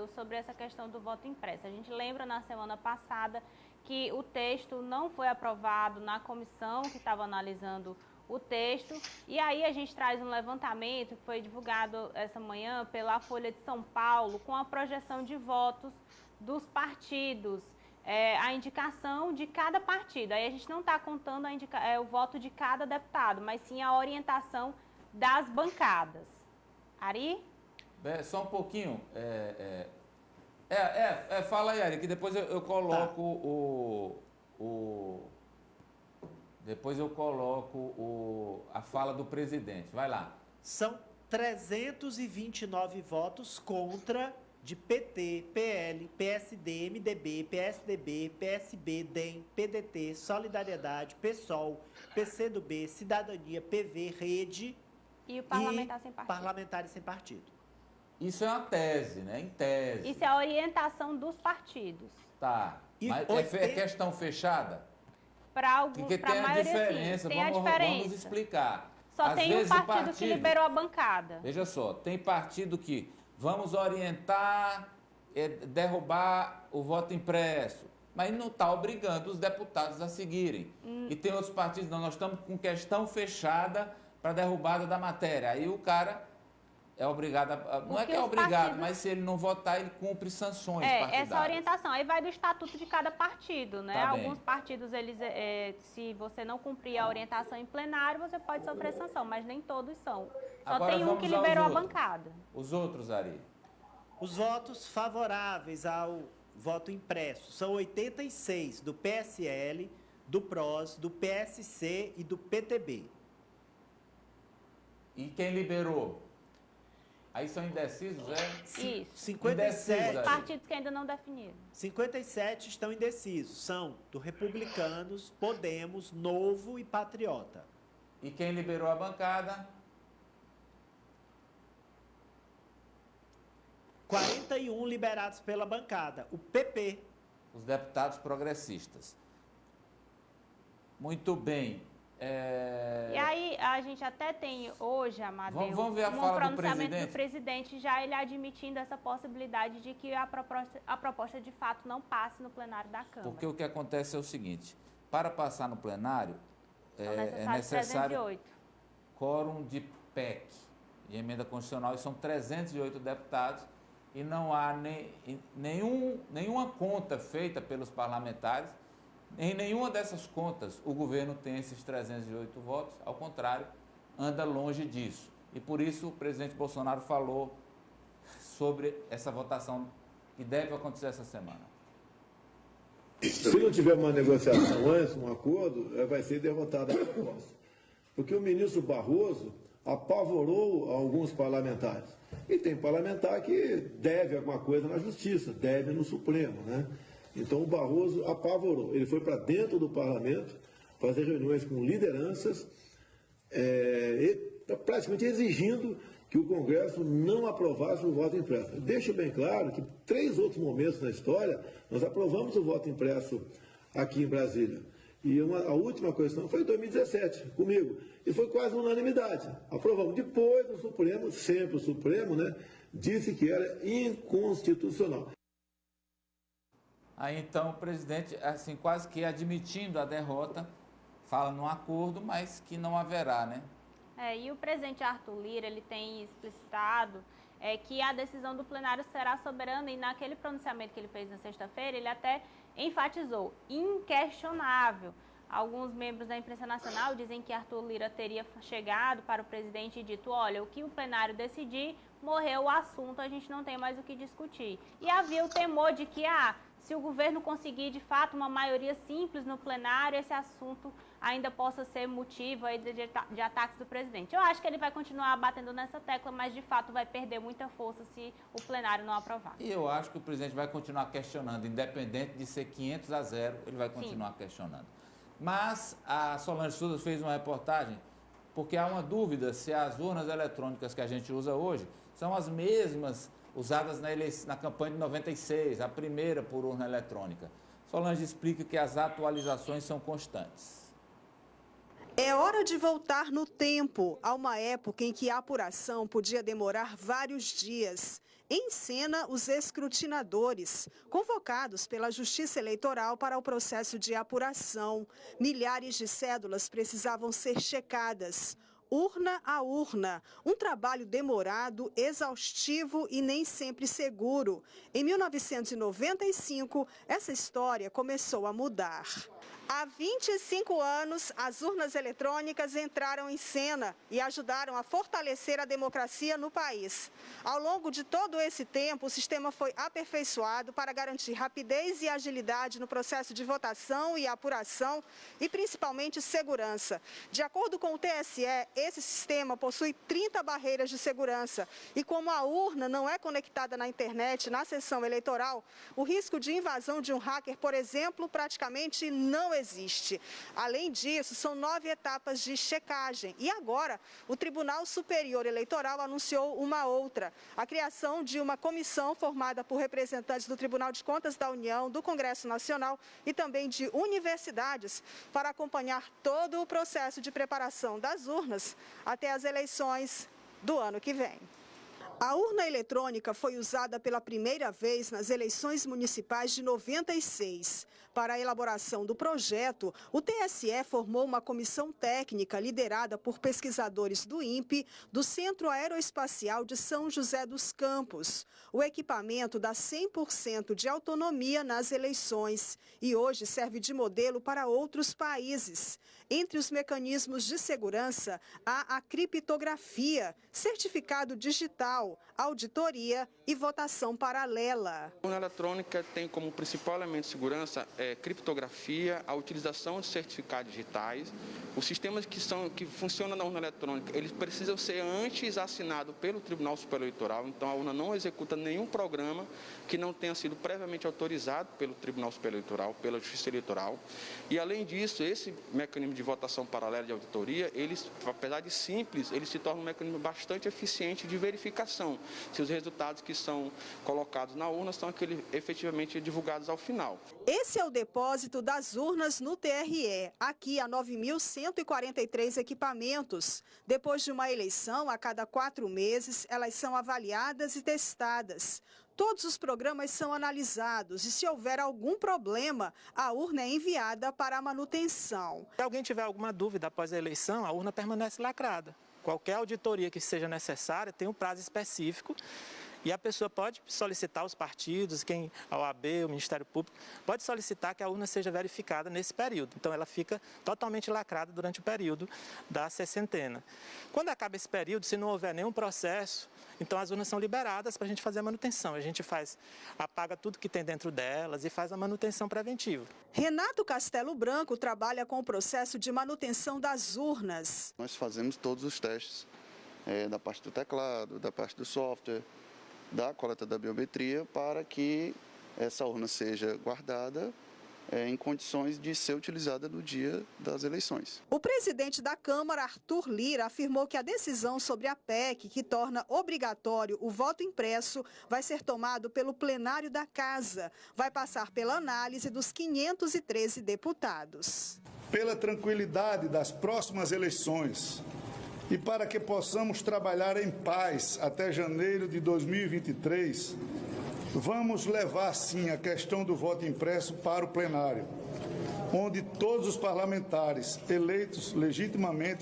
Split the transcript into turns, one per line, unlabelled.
Matheus, sobre essa questão do voto impresso. A gente lembra na semana passada que o texto não foi aprovado na comissão que estava analisando o texto, e aí a gente traz um levantamento que foi divulgado essa manhã pela Folha de São Paulo, com a projeção de votos dos partidos, a indicação de cada partido. Aí a gente não está contando o voto de cada deputado, mas sim a orientação das bancadas. Ari?
Só um pouquinho. Fala aí, Ari, que depois eu coloco Depois eu coloco a fala do presidente. Vai lá.
São 329 votos contra de PT, PL, PSD, MDB, PSDB, PSB, DEM, PDT, Solidariedade, PSOL, PCdoB, Cidadania, PV, Rede
e o parlamentar sem partido.
Parlamentares sem partido.
Isso é uma tese, né? Em tese.
Isso é a orientação dos partidos.
Tá. Mas é questão fechada?
Para alguns,
porque tem a diferença, vamos explicar.
Só tem um partido que liberou a bancada.
Veja só, tem partido que vamos orientar, derrubar o voto impresso, mas não está obrigando os deputados a seguirem. E tem outros partidos, não, nós estamos com questão fechada para derrubada da matéria. Aí o cara é obrigado não é que é obrigado, mas se ele não votar, ele cumpre sanções partidárias.
Essa orientação aí vai do estatuto de cada partido, né?
Tá
Alguns partidos, eles, se você não cumprir a orientação em plenário, você pode sofrer sanção, mas nem todos são. Só
Agora
tem um que liberou a bancada.
Os outros, Ari?
Os votos favoráveis ao voto impresso são 86 do PSL, do PROS, do PSC e do PTB.
E quem liberou? Aí são indecisos,
Isso.
57
partidos que ainda não definiram.
57 estão indecisos. São do Republicanos, Podemos, Novo e Patriota.
E quem liberou a bancada?
41 liberados pela bancada. O PP.
Os deputados progressistas. Muito bem.
E aí, a gente até tem hoje, Amadeu,
vamos ver a fala
do presidente, já ele admitindo essa possibilidade de que a proposta de fato não passe no plenário da Câmara.
Porque o que acontece é o seguinte, para passar no plenário, é necessário
308.
Quórum de PEC, de emenda constitucional, e são 308 deputados, e não há nenhuma conta feita pelos parlamentares. Em nenhuma dessas contas o governo tem esses 308 votos, ao contrário, anda longe disso. E por isso o presidente Bolsonaro falou sobre essa votação que deve acontecer essa semana.
Se não tiver uma negociação antes, um acordo, vai ser derrotada a proposta. Porque o ministro Barroso apavorou alguns parlamentares. E tem parlamentar que deve alguma coisa na Justiça, deve no Supremo, né? Então o Barroso apavorou. Ele foi para dentro do parlamento fazer reuniões com lideranças, praticamente exigindo que o Congresso não aprovasse o voto impresso. Deixo bem claro que 3 outros momentos na história nós aprovamos o voto impresso aqui em Brasília. E a última questão foi em 2017, comigo. E foi quase unanimidade. Aprovamos. Depois o Supremo, sempre o Supremo, né, disse que era inconstitucional.
Aí então o presidente, assim, quase que admitindo a derrota, fala num acordo, mas que não haverá, né?
E o presidente Arthur Lira, ele tem explicitado que a decisão do plenário será soberana, e naquele pronunciamento que ele fez na sexta-feira, ele até enfatizou, inquestionável. Alguns membros da imprensa nacional dizem que Arthur Lira teria chegado para o presidente e dito, olha, o que o plenário decidir, morreu o assunto, a gente não tem mais o que discutir. E havia o temor de que, se o governo conseguir, de fato, uma maioria simples no plenário, esse assunto ainda possa ser motivo aí de ataques do presidente. Eu acho que ele vai continuar batendo nessa tecla, mas, de fato, vai perder muita força se o plenário não aprovar.
E eu acho que o presidente vai continuar questionando, independente de ser 500-0, ele vai continuar questionando. Mas a Solange Souza fez uma reportagem, porque há uma dúvida se as urnas eletrônicas que a gente usa hoje são as mesmas usadas na campanha de 96, a primeira por urna eletrônica. Solange explica que as atualizações são constantes.
É hora de voltar no tempo, a uma época em que a apuração podia demorar vários dias. Em cena, os escrutinadores, convocados pela Justiça Eleitoral para o processo de apuração. Milhares de cédulas precisavam ser checadas, urna a urna. Um trabalho demorado, exaustivo e nem sempre seguro. Em 1995, essa história começou a mudar. Há 25 anos, as urnas eletrônicas entraram em cena e ajudaram a fortalecer a democracia no país. Ao longo de todo esse tempo, o sistema foi aperfeiçoado para garantir rapidez e agilidade no processo de votação e apuração e, principalmente, segurança. De acordo com o TSE, esse sistema possui 30 barreiras de segurança e, como a urna não é conectada na internet na sessão eleitoral, o risco de invasão de um hacker, por exemplo, praticamente não existe. Além disso, são 9 etapas de checagem. E agora, o Tribunal Superior Eleitoral anunciou uma outra: a criação de uma comissão formada por representantes do Tribunal de Contas da União, do Congresso Nacional e também de universidades para acompanhar todo o processo de preparação das urnas até as eleições do ano que vem. A urna eletrônica foi usada pela primeira vez nas eleições municipais de 96. Para a elaboração do projeto, o TSE formou uma comissão técnica liderada por pesquisadores do INPE, do Centro Aeroespacial de São José dos Campos. O equipamento dá 100% de autonomia nas eleições e hoje serve de modelo para outros países. Entre os mecanismos de segurança, há a criptografia, certificado digital, auditoria e votação paralela.
A urna eletrônica tem como principal elemento de segurança criptografia, a utilização de certificados digitais. Os sistemas que funcionam na urna eletrônica, eles precisam ser antes assinados pelo Tribunal Superior Eleitoral, então a urna não executa nenhum programa que não tenha sido previamente autorizado pelo Tribunal Superior Eleitoral, pela Justiça Eleitoral. E além disso, esse mecanismo de votação paralela de auditoria, eles, apesar de simples, ele se torna um mecanismo bastante eficiente de verificação se os resultados que são colocados na urna são aqueles efetivamente divulgados ao final.
Esse é o depósito das urnas no TRE. Aqui há 9.143 equipamentos. Depois de uma eleição, a cada 4 meses, elas são avaliadas e testadas. Todos os programas são analisados e, se houver algum problema, a urna é enviada para a manutenção.
Se alguém tiver alguma dúvida após a eleição, a urna permanece lacrada. Qualquer auditoria que seja necessária tem um prazo específico e a pessoa pode solicitar aos partidos, a OAB, o Ministério Público, pode solicitar que a urna seja verificada nesse período. Então, ela fica totalmente lacrada durante o período da sessentena. Quando acaba esse período, se não houver nenhum processo, então as urnas são liberadas para a gente fazer a manutenção. A gente apaga tudo que tem dentro delas e faz a manutenção preventiva.
Renato Castelo Branco trabalha com o processo de manutenção das urnas.
Nós fazemos todos os testes da parte do teclado, da parte do software, da coleta da biometria, para que essa urna seja guardada em condições de ser utilizada no dia das eleições.
O presidente da Câmara, Arthur Lira, afirmou que a decisão sobre a PEC, que torna obrigatório o voto impresso, vai ser tomado pelo plenário da Casa. Vai passar pela análise dos 513 deputados.
Pela tranquilidade das próximas eleições e para que possamos trabalhar em paz até janeiro de 2023, vamos levar, sim, a questão do voto impresso para o plenário, onde todos os parlamentares eleitos legitimamente